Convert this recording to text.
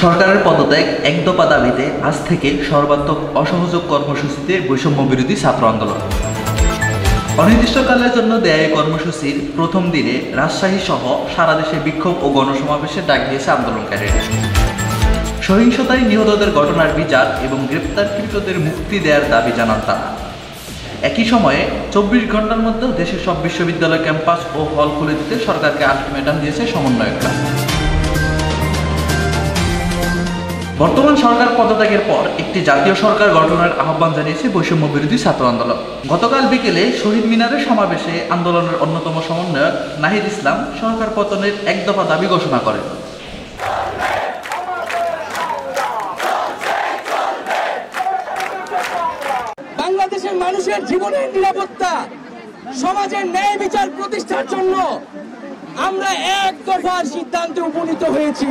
সরকারের পদত্যাগ এক দফা দাবিতে আজ থেকে সর্বাত্মক অসহযোগ কর্মসূচিতে বৈষম্য বিরোধী ছাত্র আন্দোলন। অনির্দিষ্টকালের জন্য দেয়া এই কর্মসূচির প্রথম দিনে রাজশাহী সহ সারা দেশে বিক্ষোভ ও গণসমাবেশের ডাক দিয়েছে আন্দোলনকারীরা। সহিংসতায় নিহতদের ঘটনার বিচার এবং গ্রেপ্তারকৃতদের মুক্তি দেওয়ার দাবি জানান তারা। একই সময়ে 24 ঘন্টার মধ্যে দেশের সব বিশ্ববিদ্যালয় ক্যাম্পাস ও হল খুলে দিতে সরকারকে আলটিমেটাম দিয়েছে সমন্বয়করা। বর্তমান সরকার পদত্যাগের পর একটি জাতীয় সরকার গঠনের আহ্বান জানিয়েছে বৈষম্য বিরোধী ছাত্র আন্দোলন। গতকাল বিকেলে শহীদ মিনারের সমাবেশে আন্দোলনের অন্যতম সমন্বয়ক নাহিদ ইসলাম সরকার পতনের এক দফা দাবি ঘোষণা করেন। বাংলাদেশের মানুষের জীবনের নিরাপত্তা, সমাজের ন্যায় বিচার প্রতিষ্ঠার জন্য আমরা এক দফার সিদ্ধান্তে উপনীত হয়েছি।